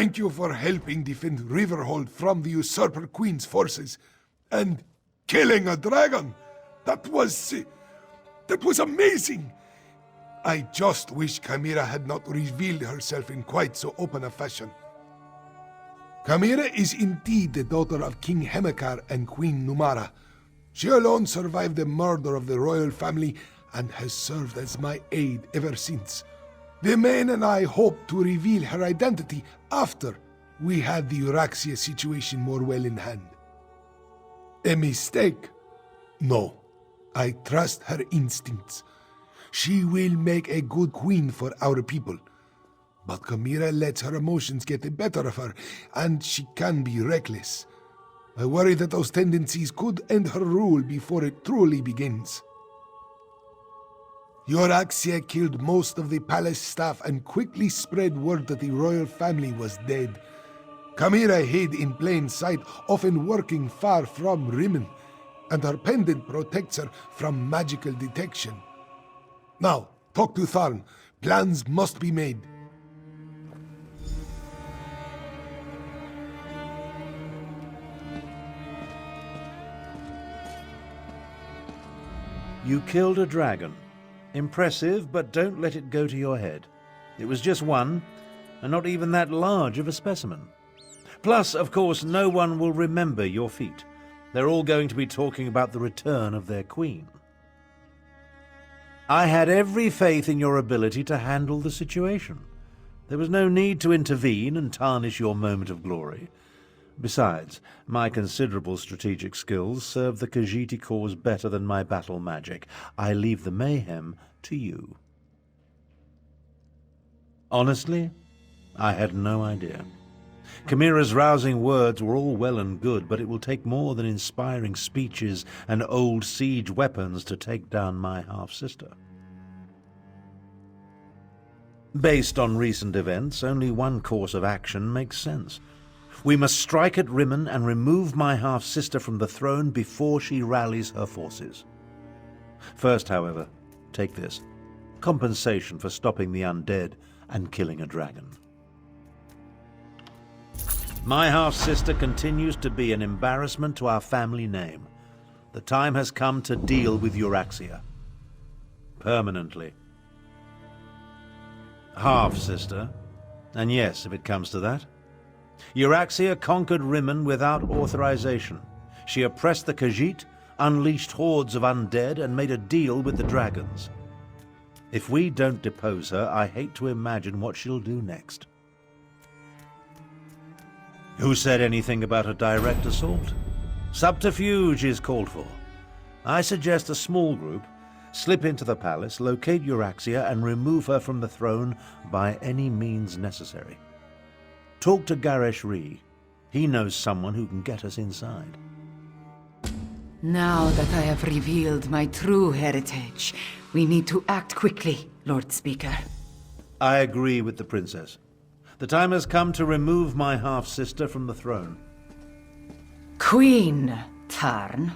Thank you for helping defend Riverhold from the Usurper Queen's forces. And killing a dragon! That was amazing! I just wish Chimera had not revealed herself in quite so open a fashion. Chimera is indeed the daughter of King Hemekar and Queen Numara. She alone survived the murder of the royal family and has served as my aide ever since. The men and I hoped to reveal her identity after we had the Euraxia situation more well in hand. A mistake? No. I trust her instincts. She will make a good queen for our people. But Chimera lets her emotions get the better of her, and she can be reckless. I worry that those tendencies could end her rule before it truly begins. Euraxia killed most of the palace staff and quickly spread word that the royal family was dead. Chimera hid in plain sight, often working far from Rimmon, and her pendant protects her from magical detection. Now, talk to Tharn. Plans must be made. You killed a dragon. Impressive, but don't let it go to your head. It was just one, and not even that large of a specimen. Plus, of course, no one will remember your feat. They're all going to be talking about the return of their queen. I had every faith in your ability to handle the situation. There was no need to intervene and tarnish your moment of glory. Besides, my considerable strategic skills serve the Khajiiti cause better than my battle magic. I leave the mayhem to you. Honestly, I had no idea. Chimera's rousing words were all well and good, but it will take more than inspiring speeches and old siege weapons to take down my half-sister. Based on recent events, only one course of action makes sense. We must strike at Rimmon and remove my half-sister from the throne before she rallies her forces. First, however, take this. Compensation for stopping the undead and killing a dragon. My half-sister continues to be an embarrassment to our family name. The time has come to deal with Euraxia. Permanently. Half-sister, and yes, if it comes to that. Euraxia conquered Rimmon without authorization. She oppressed the Khajiit, unleashed hordes of undead, and made a deal with the dragons. If we don't depose her, I hate to imagine what she'll do next. Who said anything about a direct assault? Subterfuge is called for. I suggest a small group slip into the palace, locate Euraxia, and remove her from the throne by any means necessary. Talk to Garesh Ree. He knows someone who can get us inside. Now that I have revealed my true heritage, we need to act quickly, Lord Speaker. I agree with the princess. The time has come to remove my half-sister from the throne. Queen Tarn.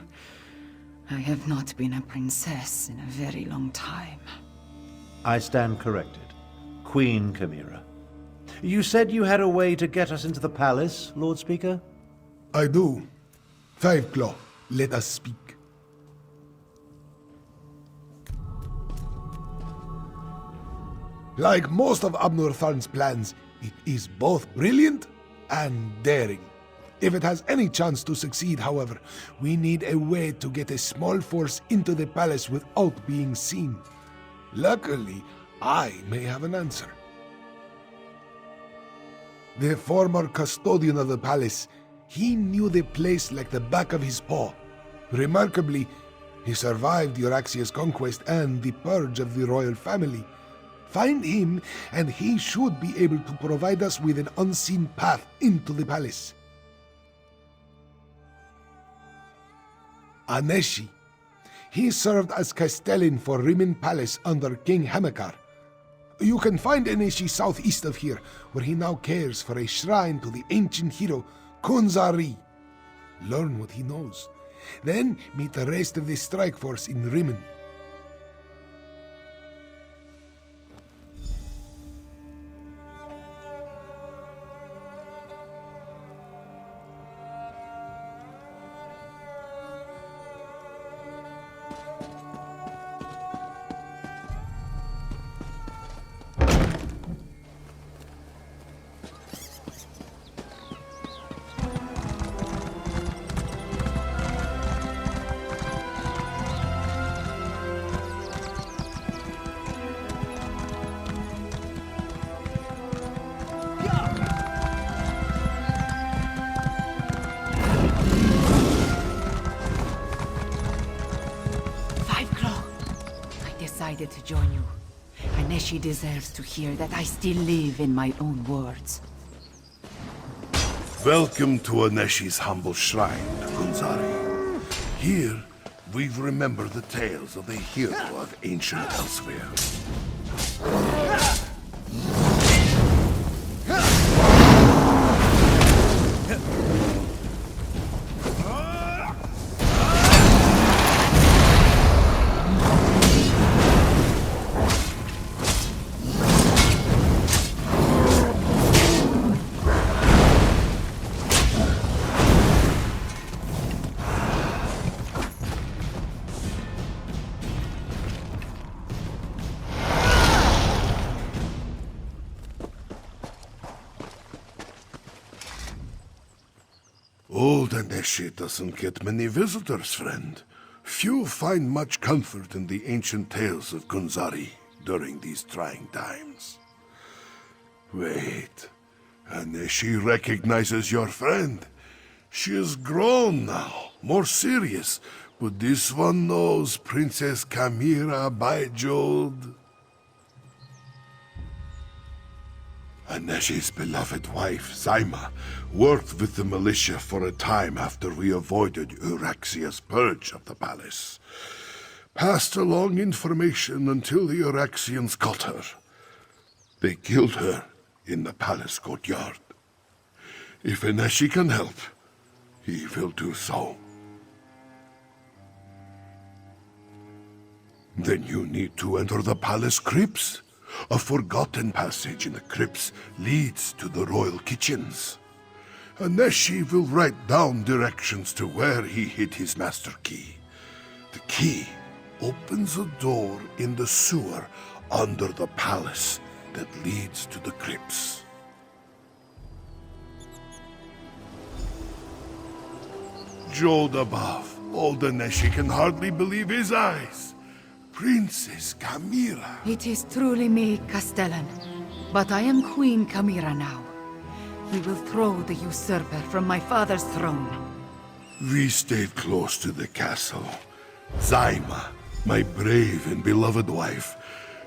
I have not been a princess in a very long time. I stand corrected. Queen Chimera. You said you had a way to get us into the palace, Lord Speaker? I do. Five Claw, let us speak. Like most of Abnur Tharn's plans, it is both brilliant and daring. If it has any chance to succeed, however, we need a way to get a small force into the palace without being seen. Luckily, I may have an answer. The former custodian of the palace, he knew the place like the back of his paw. Remarkably, he survived Euraxia's conquest and the purge of the royal family. Find him, and he should be able to provide us with an unseen path into the palace. Aneshi. He served as castellan for Rimmon Palace under King Hemekar. You can find Aneshi southeast of here, where he now cares for a shrine to the ancient hero Kunzari. Learn what he knows. Then meet the rest of the strike force in Rimmon. decided to join you. Aneshi deserves to hear that I still live in my own words. Welcome to Aneshi's humble shrine, Gunzari. Here, we remember the tales of the hero of ancient elsewhere. Old Aneshi doesn't get many visitors, friend. Few find much comfort in the ancient tales of Gunzari during these trying times. Wait, Aneshi recognizes your friend. She is grown now, more serious, but this one knows Princess Kamira Baijod. Aneshi's beloved wife, Zaima, worked with the militia for a time after we avoided Euraxia's purge of the palace. Passed along information until the Euraxians caught her. They killed her in the palace courtyard. If Aneshi can help, he will do so. Then you need to enter the palace crypts. A forgotten passage in the crypts leads to the royal kitchens. Aneshi will write down directions to where he hid his master key. The key opens a door in the sewer under the palace that leads to the crypts. Jode above, old Aneshi can hardly believe his eyes. Princess Kamira. It is truly me, Castellan. But I am Queen Kamira now. He will throw the usurper from my father's throne. We stayed close to the castle. Zaima, my brave and beloved wife,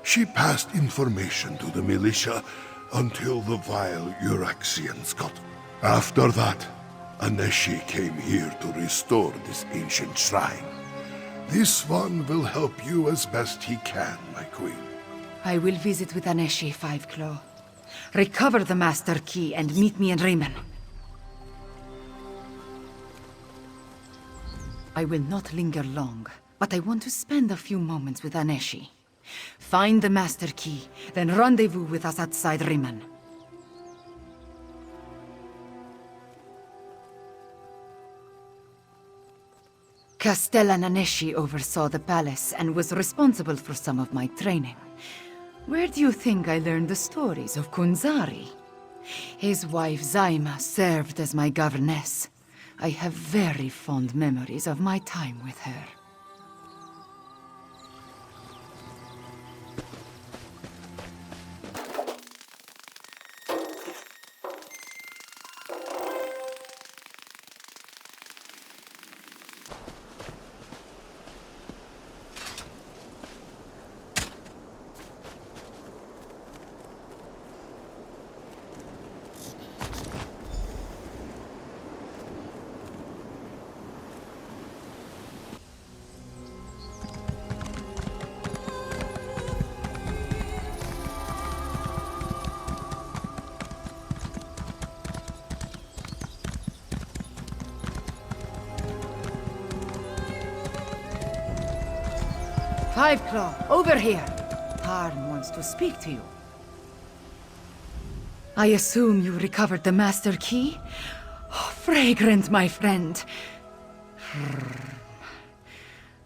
she passed information to the militia until the vile Euraxians got. After that, Aneshi came here to restore this ancient shrine. This one will help you as best he can, my queen. I will visit with Aneshi, Five Claw. Recover the Master Key and meet me in Riemann. I will not linger long, but I want to spend a few moments with Aneshi. Find the Master Key, then rendezvous with us outside Riemann. Castellan Aneshi oversaw the palace and was responsible for some of my training. Where do you think I learned the stories of Kunzari? His wife Zaima served as my governess. I have very fond memories of my time with her. Five Claw, over here! Tarn wants to speak to you. I assume you recovered the Master Key? Oh, fragrant, my friend.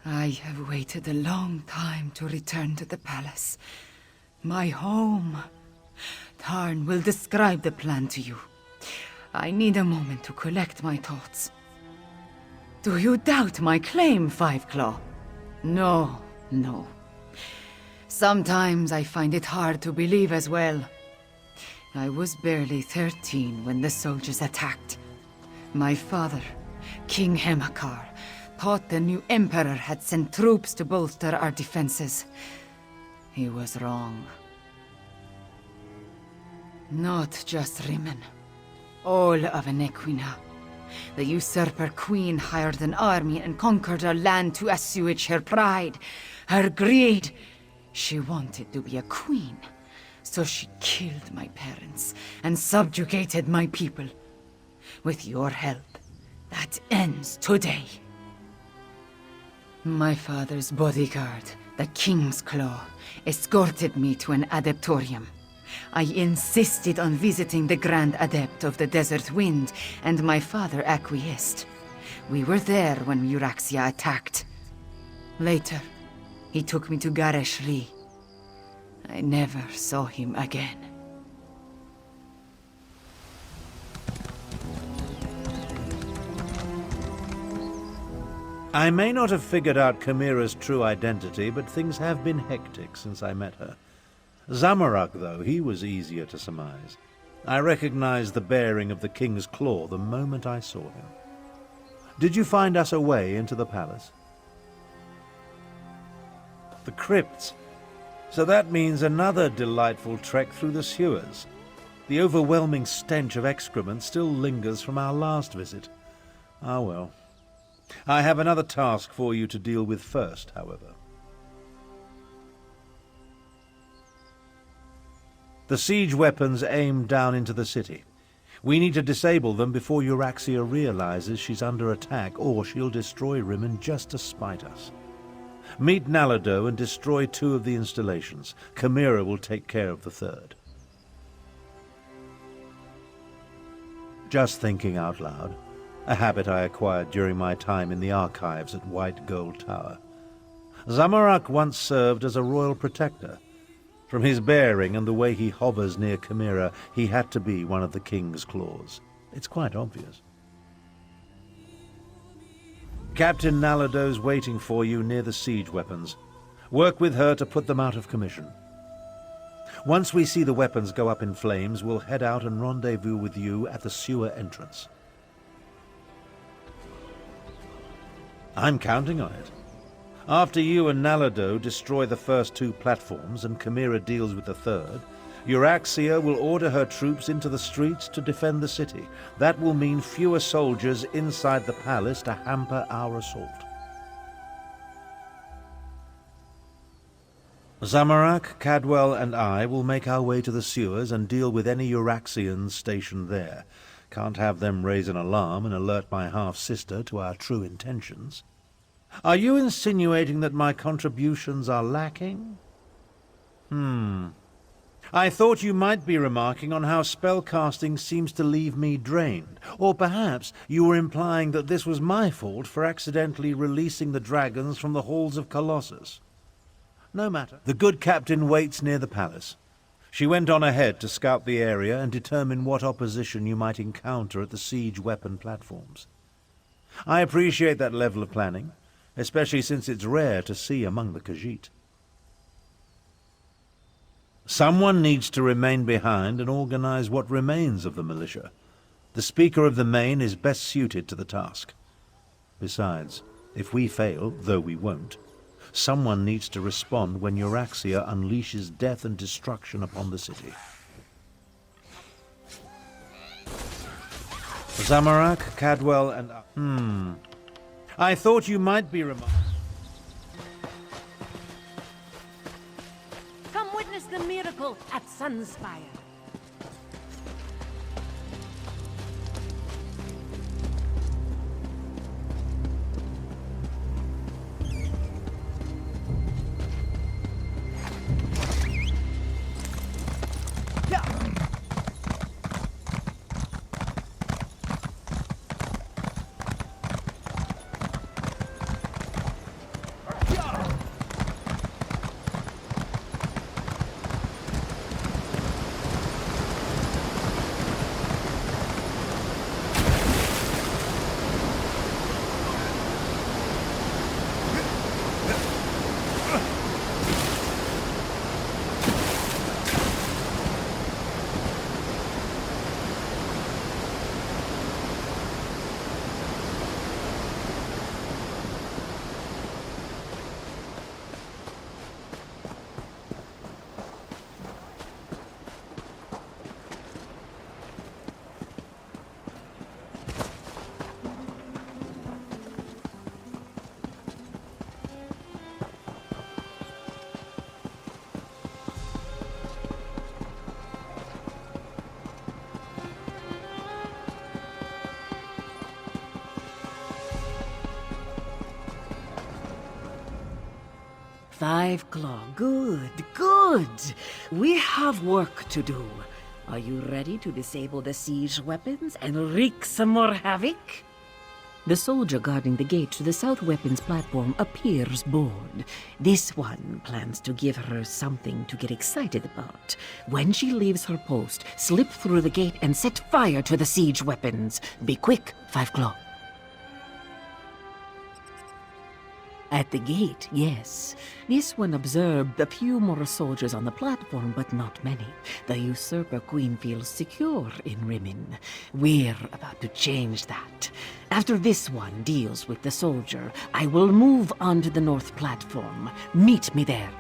I have waited a long time to return to the palace. My home. Tarn will describe the plan to you. I need a moment to collect my thoughts. Do you doubt my claim, Five Claw? No. No. Sometimes I find it hard to believe as well. I was barely 13 when the soldiers attacked. My father, King Hemakar, thought the new emperor had sent troops to bolster our defenses. he was wrong. Not just Rimmon. All of Enequina. The usurper queen hired an army and conquered our land to assuage her pride, her greed. She wanted to be a queen, so she killed my parents and subjugated my people. With your help, that ends today. My father's bodyguard, the King's Claw, escorted me to an adeptorium. I insisted on visiting the Grand Adept of the Desert Wind, and my father acquiesced. We were there when Euraxia attacked. Later, he took me to Gareshri. I never saw him again. I may not have figured out Chimera's true identity, but things have been hectic since I met her. Zamorak, though, he was easier to surmise. I recognized the bearing of the King's Claw the moment I saw him. Did you find us a way into the palace? The crypts. So that means another delightful trek through the sewers. The overwhelming stench of excrement still lingers from our last visit. Ah well. I have another task for you to deal with first, however. The siege weapons aim down into the city. We need to disable them before Euraxia realizes she's under attack, or she'll destroy Rimmon just to spite us. Meet Nalado and destroy 2 of the installations. Chimera will take care of the 3rd. Just thinking out loud. A habit I acquired during my time in the archives at White Gold Tower. Zamorak once served as a royal protector. From his bearing and the way he hovers near Chimera, he had to be one of the King's Claws. It's quite obvious. Captain Nalado's waiting for you near the siege weapons. Work with her to put them out of commission. Once we see the weapons go up in flames, we'll head out and rendezvous with you at the sewer entrance. I'm counting on it. After you and Nalado destroy the first 2 platforms and Chimera deals with the 3rd, Euraxia will order her troops into the streets to defend the city. That will mean fewer soldiers inside the palace to hamper our assault. Zamorak, Cadwell, and I will make our way to the sewers and deal with any Euraxians stationed there. Can't have them raise an alarm and alert my half-sister to our true intentions. Are you insinuating that my contributions are lacking? I thought you might be remarking on how spellcasting seems to leave me drained. Or perhaps you were implying that this was my fault for accidentally releasing the dragons from the halls of Colossus. No matter. The good captain waits near the palace. She went on ahead to scout the area and determine what opposition you might encounter at the siege weapon platforms. I appreciate that level of planning, especially since it's rare to see among the Khajiit. Someone needs to remain behind and organize what remains of the militia. The Speaker of the Main is best suited to the task. Besides, if we fail, though we won't, someone needs to respond when Euraxia unleashes death and destruction upon the city. Zamorak, Cadwell, and... I thought you might be remarking... Come witness the miracle at Sunspire. 5 claw. Good, good. We have work to do. Are you ready to disable the siege weapons and wreak some more havoc? The soldier guarding the gate to the south weapons platform appears bored. This one plans to give her something to get excited about. When she leaves her post, slip through the gate and set fire to the siege weapons. Be quick, 5 claw. At the gate, yes. This one observed a few more soldiers on the platform, but not many. The usurper queen feels secure in Rimmon. We're about to change that. After this one deals with the soldier, I will move on to the north platform. Meet me there.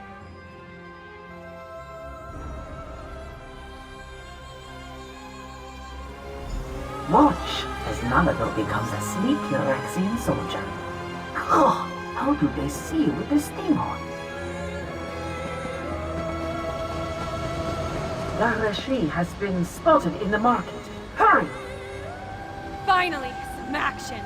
Watch as Nanado becomes a sleek Uraxian soldier. Oh! How do they see with the steam on? Larashi has been spotted in the market. Hurry! Finally, some action.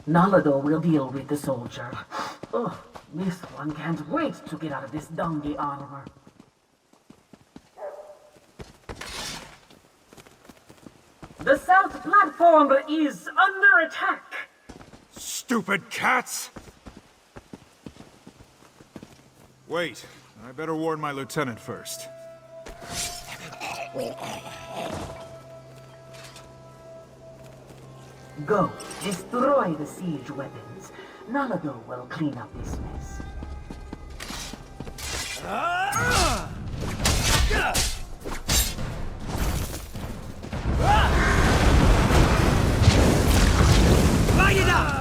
Nalado will deal with the soldier. Oh, this one can't wait to get out of this donkey armor. The south platform is under attack. Stupid cats! Wait, I better warn my lieutenant first. Go, destroy the siege weapons. Nalado will clean up this mess. Light it up!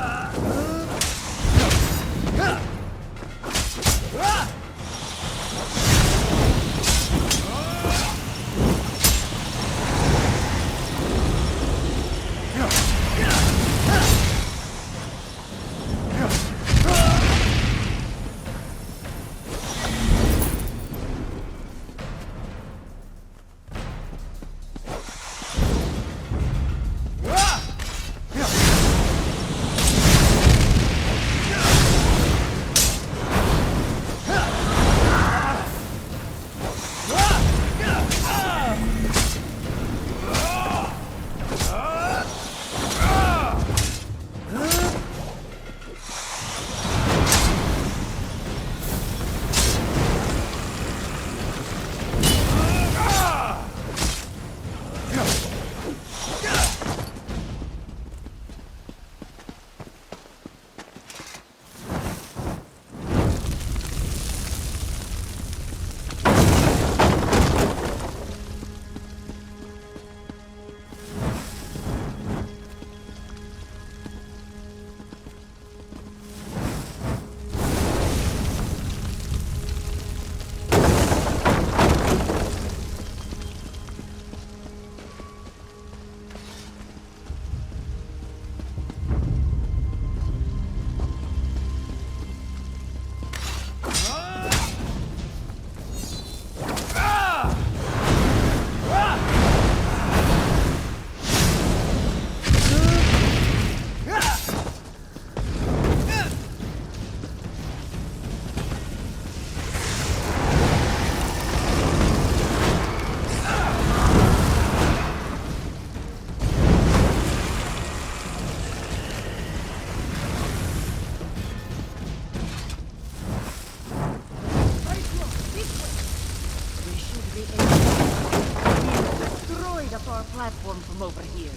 platform from over here.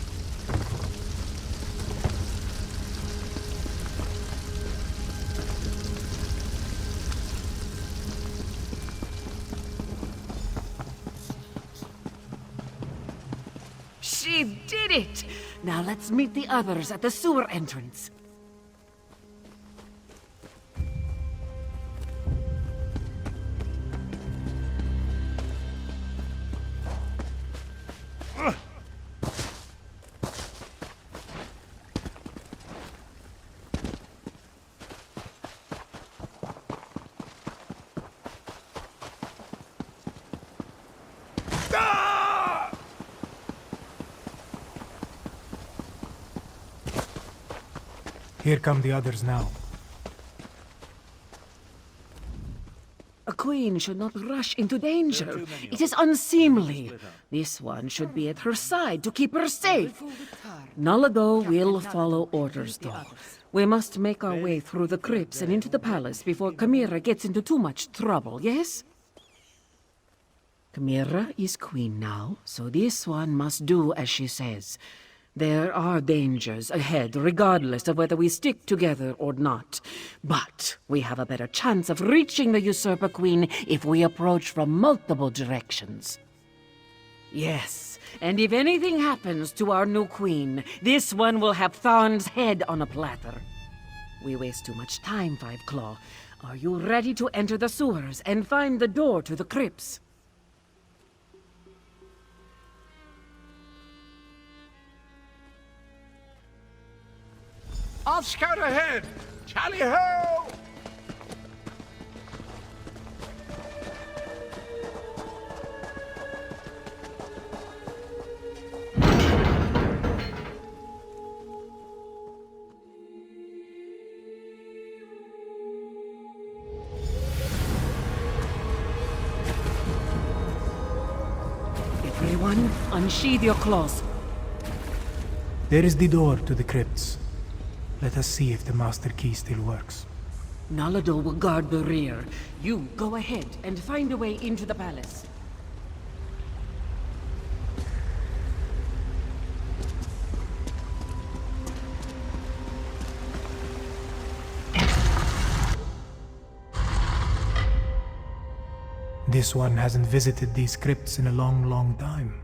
She did it! Now let's meet the others at the sewer entrance. Here come the others now. A queen should not rush into danger. It is unseemly. This one should be at her side to keep her safe. Nalado will follow orders, though. We must make our way through the crypts and into the palace before Chimera gets into too much trouble, yes? Chimera is queen now, so this one must do as she says. There are dangers ahead, regardless of whether we stick together or not. But we have a better chance of reaching the Usurper Queen if we approach from multiple directions. Yes, and if anything happens to our new queen, this one will have Tharn's head on a platter. We waste too much time, Five Claw. Are you ready to enter the sewers and find the door to the crypts? I'll scout ahead! Tally ho! Everyone, unsheathe your claws. There is the door to the crypts. Let us see if the master key still works. Nalado will guard the rear. You go ahead and find a way into the palace. This one hasn't visited these crypts in a long, long time.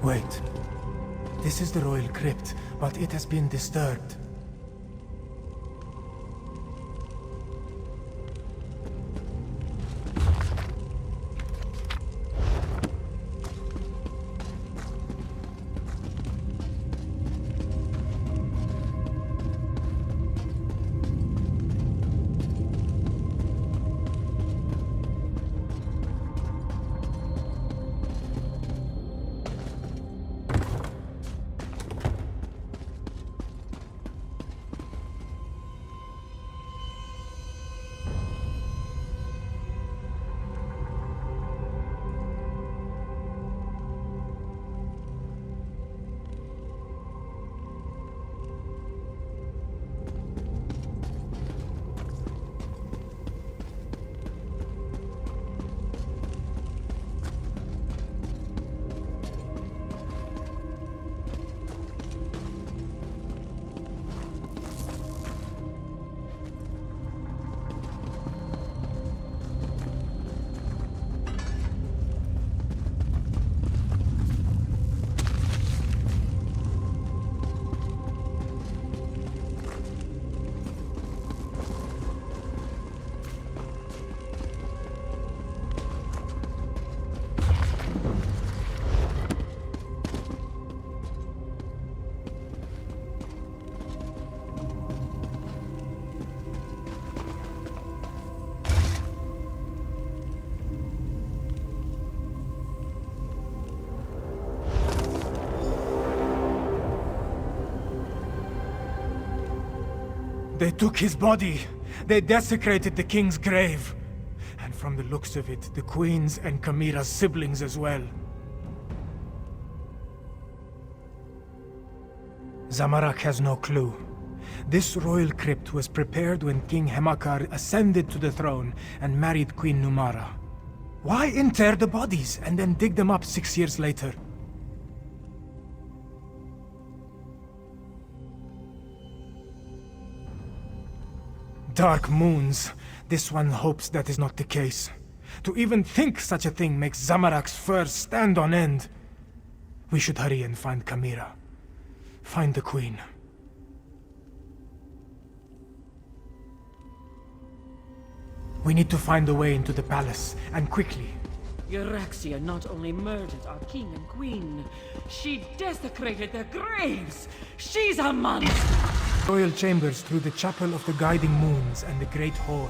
Wait. This is the royal crypt, but it has been disturbed. They took his body. They desecrated the king's grave. And from the looks of it, the queen's and Kamira's siblings as well. Zamarak has no clue. This royal crypt was prepared when King Hemakar ascended to the throne and married Queen Numara. Why inter the bodies and then dig them up 6 years later? Dark moons. This one hopes that is not the case. To even think such a thing makes Zamarak's fur stand on end. We should hurry and find Kamira. Find the queen. We need to find a way into the palace, and quickly. Euraxia not only murdered our king and queen, she desecrated their graves! She's a monster! Royal chambers through the Chapel of the Guiding Moons and the Great Hall.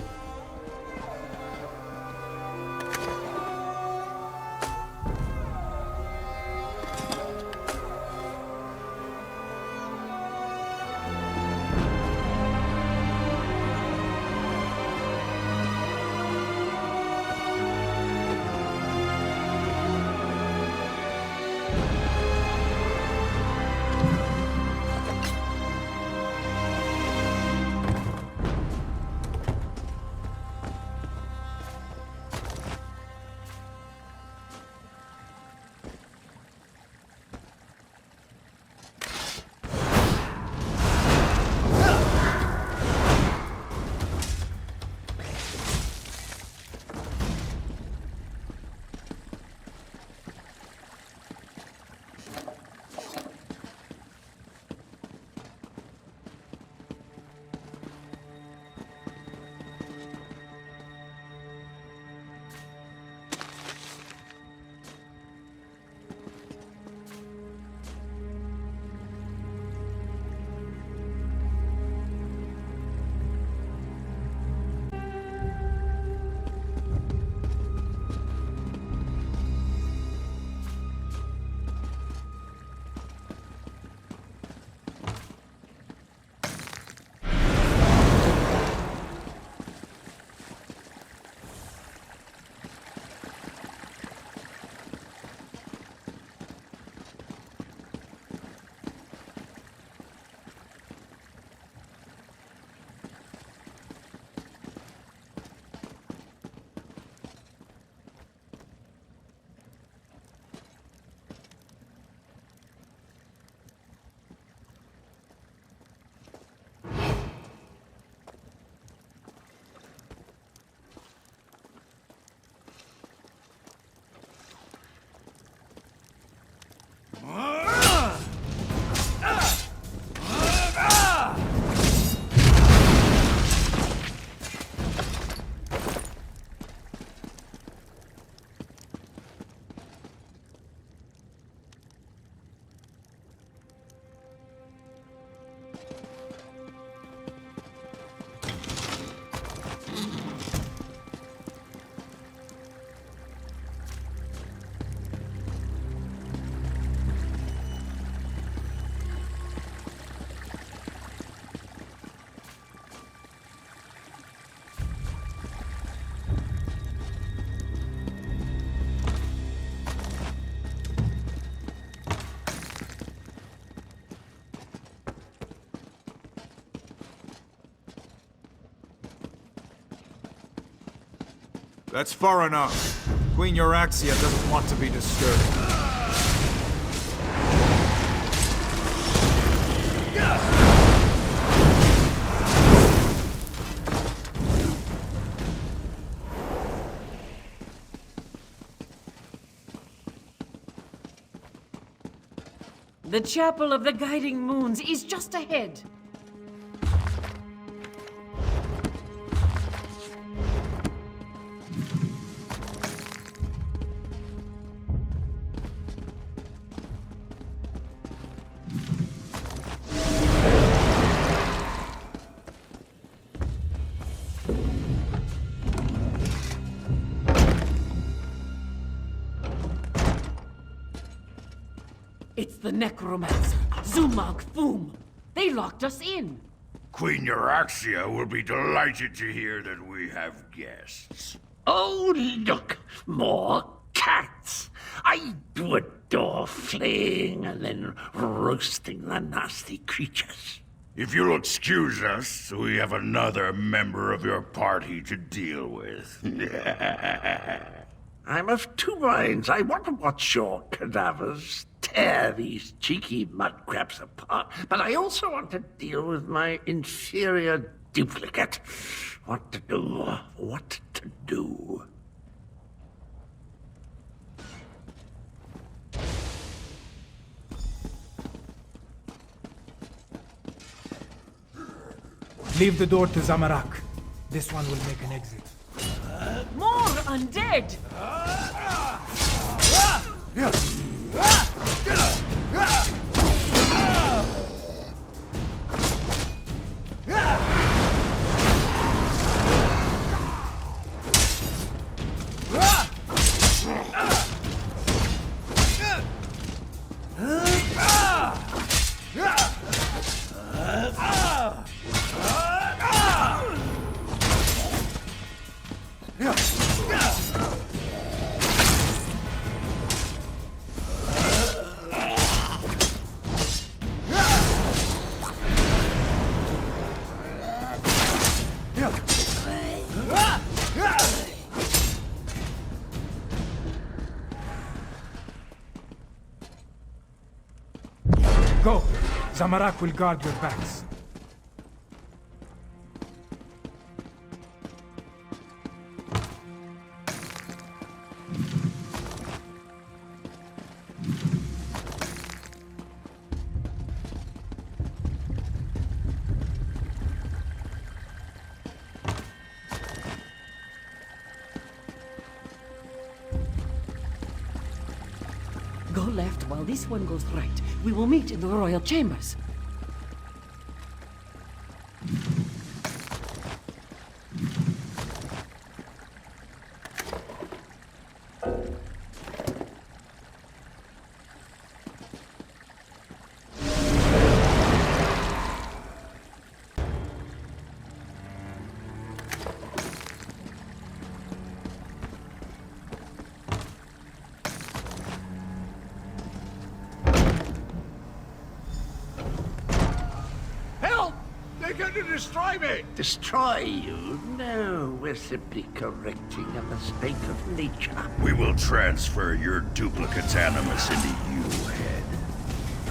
That's far enough. Queen Euraxia doesn't want to be disturbed. The Chapel of the Guiding Moons is just ahead. It's the necromancer, Zumag Foom. They locked us in. Queen Euraxia will be delighted to hear that we have guests. Oh, look, more cats. I do adore flaying and then roasting the nasty creatures. If you'll excuse us, we have another member of your party to deal with. I'm of two minds. I want to watch your cadavers tear these cheeky mudcrabs apart, but I also want to deal with my inferior duplicate. What to do? What to do? Leave the door to Zamarak. This one will make an exit. More undead! Go! Zamarak will guard your backs. Go left while this one goes right. We will meet in the royal chambers. They're going to destroy me! Destroy you? No, we're simply correcting a mistake of nature. We will transfer your duplicate's animus into you, Head.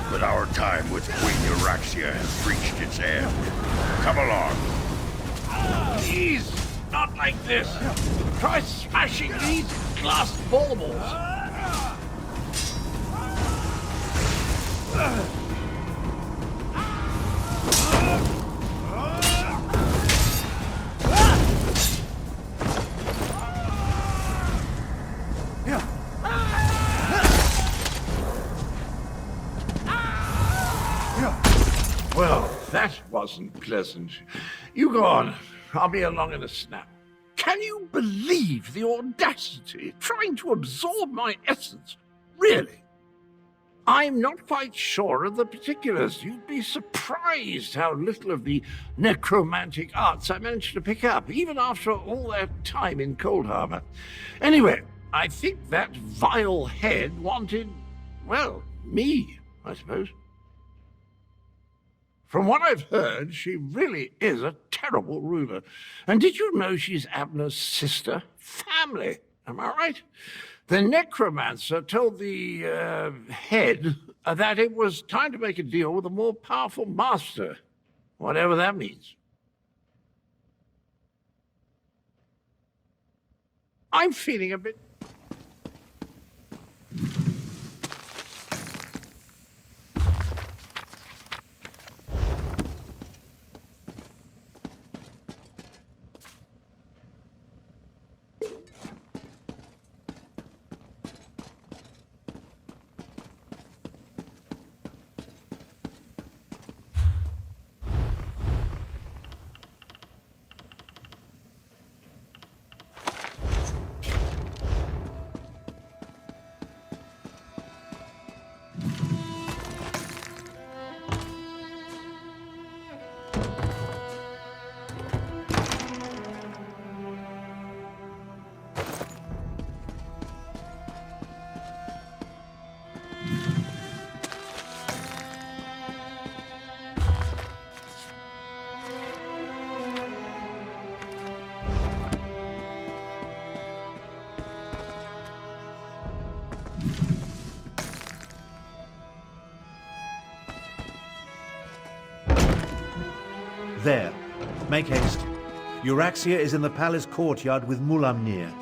But our time with Queen Euraxia has reached its end. Come along. Please, not like this. Try smashing these glass baubles. Well, that wasn't pleasant. You go on. I'll be along in a snap. Can you believe the audacity trying to absorb my essence? Really? I'm not quite sure of the particulars. You'd be surprised how little of the necromantic arts I managed to pick up, even after all that time in Cold Harbor. Anyway, I think that vile head wanted, well, me, I suppose. From what I've heard, she really is a terrible ruler. And did you know she's Abner's sister? Family, am I right? The necromancer told the head that it was time to make a deal with a more powerful master, whatever that means. I'm feeling a bit... There. Make haste. Euraxia is in the palace courtyard with Mulamnir.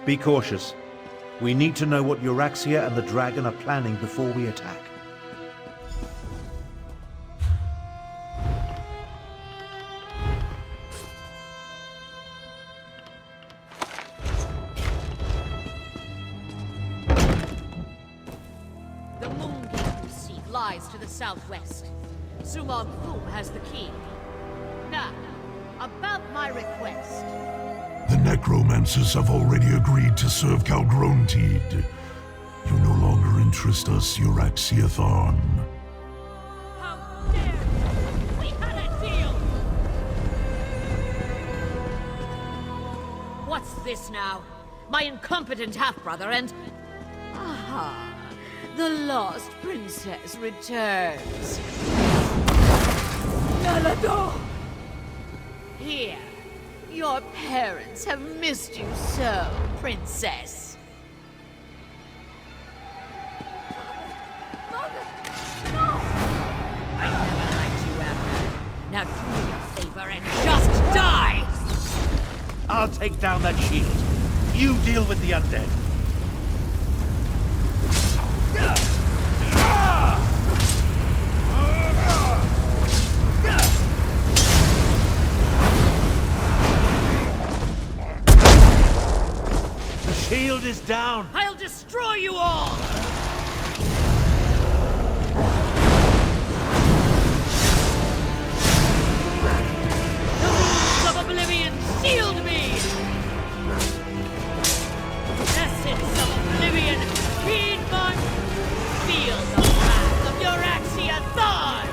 Be cautious. We need to know what Euraxia and the dragon are planning before we attack. The Moon Gate seat lies to the southwest. Sumog Fu has the key. Now, about my request. The necromancers have already agreed to serve Calgrontid. You no longer interest us, Euraxia Tharn. How dare you! We had a deal! What's this now? My incompetent half-brother and... Aha! The lost princess returns. Galador! Here. Your parents have missed you so, princess. Mother! No! I never liked you, Abner. Now do me a favor and just die! I'll take down that shield. You deal with the undead. The shield is down. I'll destroy you all! The wounds of oblivion sealed me! Essence of oblivion, Piedmont, feel the wrath of Euraxia Tharn!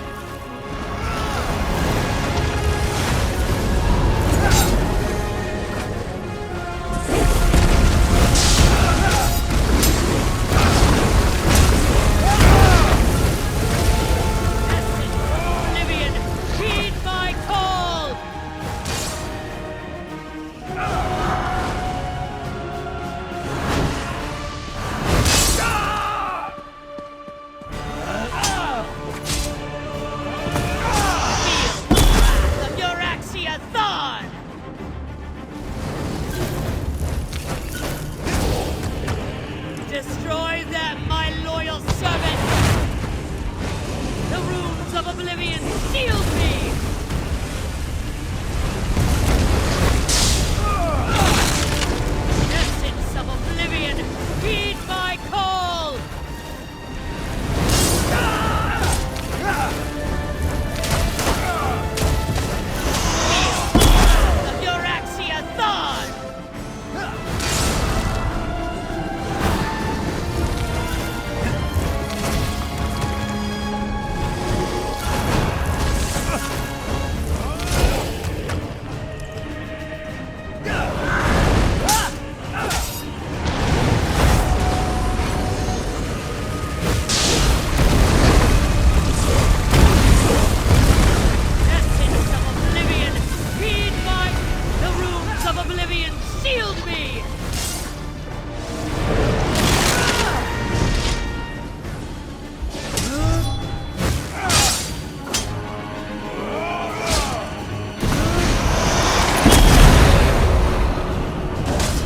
shield me!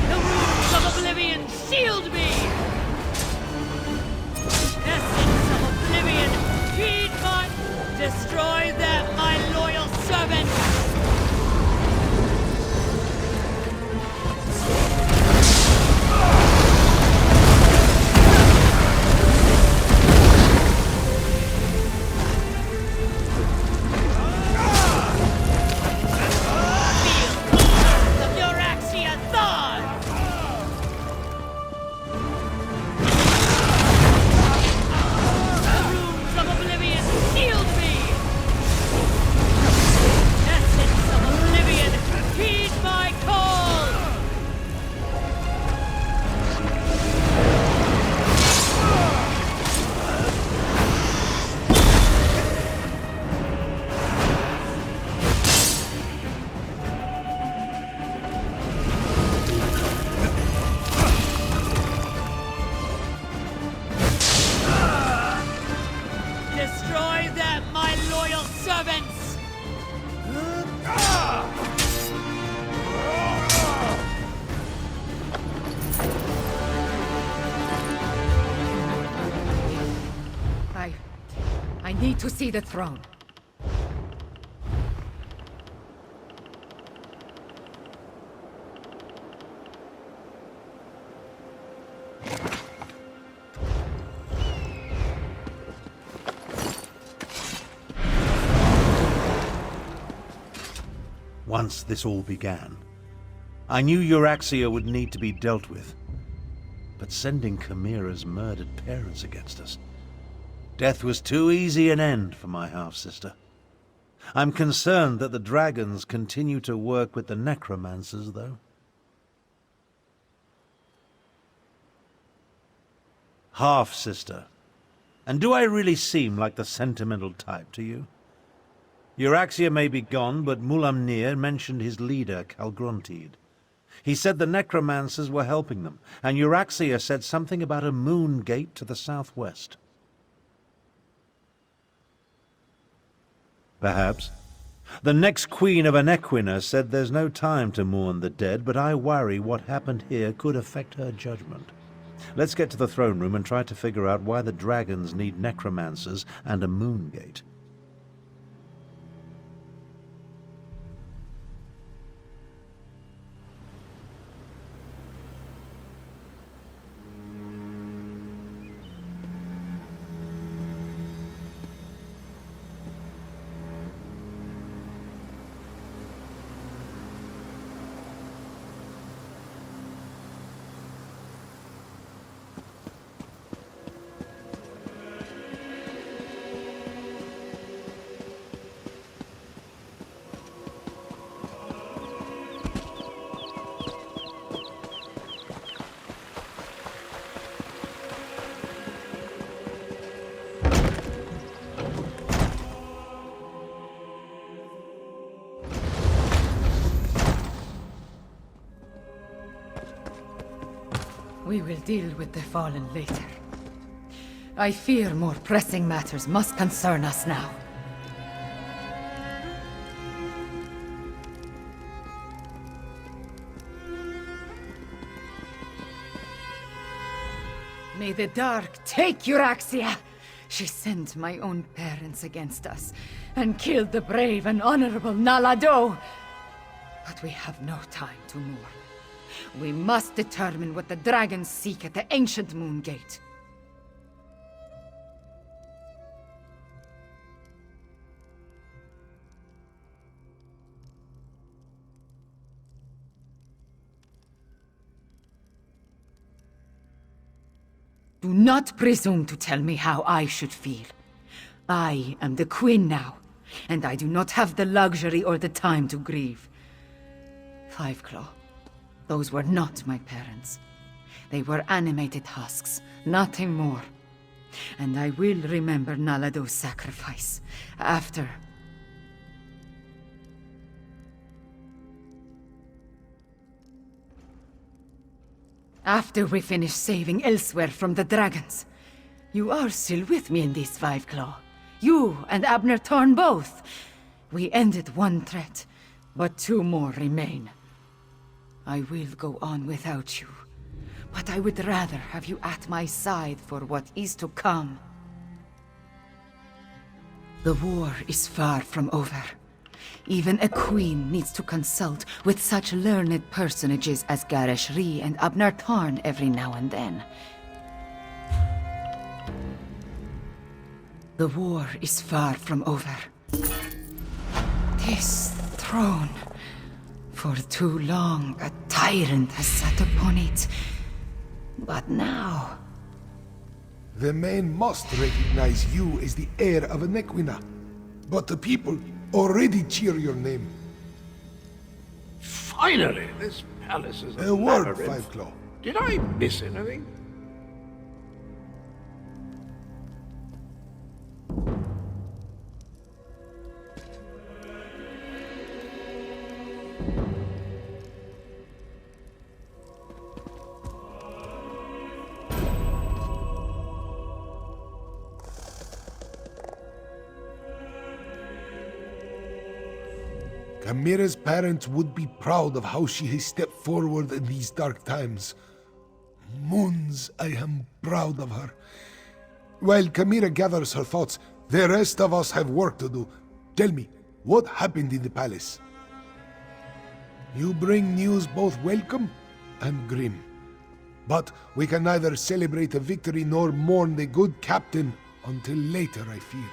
The runes of oblivion shield me! Essence of oblivion, heed my... Destroy them, my loyal servants! Destroy them, my loyal servants! I need to see the throne. Once this all began, I knew Euraxia would need to be dealt with. But sending Chimera's murdered parents against us, death was too easy an end for my half-sister. I'm concerned that the dragons continue to work with the necromancers, though. Half-sister. And do I really seem like the sentimental type to you? Euraxia may be gone, but Mulamnir mentioned his leader, Calgruntid. He said the necromancers were helping them, and Euraxia said something about a moon gate to the southwest. Perhaps. The next queen of Anequina said there's no time to mourn the dead, but I worry what happened here could affect her judgment. Let's get to the throne room and try to figure out why the dragons need necromancers and a moon gate. We will deal with the fallen later. I fear more pressing matters must concern us now. May the dark take Euraxia! She sent my own parents against us, and killed the brave and honorable Nalado! But we have no time to mourn. We must determine what the dragons seek at the ancient moon gate. Do not presume to tell me how I should feel. I am the queen now, and I do not have the luxury or the time to grieve. Fiveclaw. Those were not my parents. They were animated husks, nothing more. And I will remember Nalado's sacrifice, after... After we finish saving elsewhere from the dragons. You are still with me in this Five Claw. You and Abner Thorn both. We ended one threat, but two more remain. I will go on without you, but I would rather have you at my side for what is to come. The war is far from over. Even a queen needs to consult with such learned personages as Garesh Rhi and Abner Thorn every now and then. The war is far from over. This throne, for too long a tyrant has sat upon it. But now... The men must recognize you as the heir of Nequina. But the people already cheer your name. Finally, this palace is a A word, labyrinth. Five Claw. Did I miss anything? Chimera's parents would be proud of how she has stepped forward in these dark times. Moons, I am proud of her. While Chimera gathers her thoughts, the rest of us have work to do. Tell me, what happened in the palace? You bring news both welcome and grim. But we can neither celebrate a victory nor mourn the good captain until later, I fear.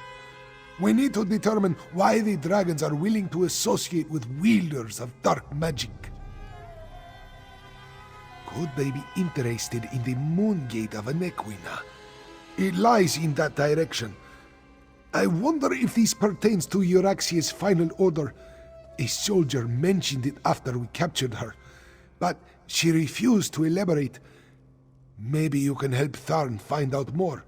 We need to determine why the dragons are willing to associate with wielders of dark magic. Could they be interested in the Moongate of Nequina? It lies in that direction. I wonder if this pertains to Euraxia's final order. A soldier mentioned it after we captured her, but she refused to elaborate. Maybe you can help Tharn find out more.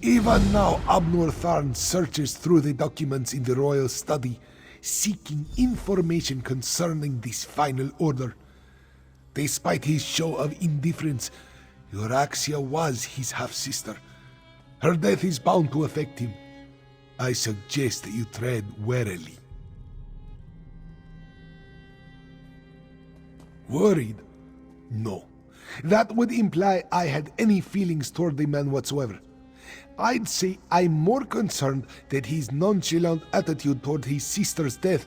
Even now, Abnor Tharn searches through the documents in the royal study, seeking information concerning this final order. Despite his show of indifference, Euraxia was his half-sister. Her death is bound to affect him. I suggest that you tread warily. Worried? No. That would imply I had any feelings toward the man whatsoever. I'd say I'm more concerned that his nonchalant attitude toward his sister's death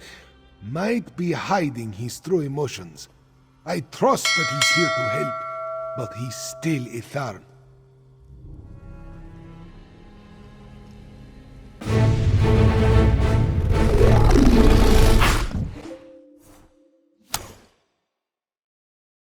might be hiding his true emotions. I trust that he's here to help, but he's still a Tharn.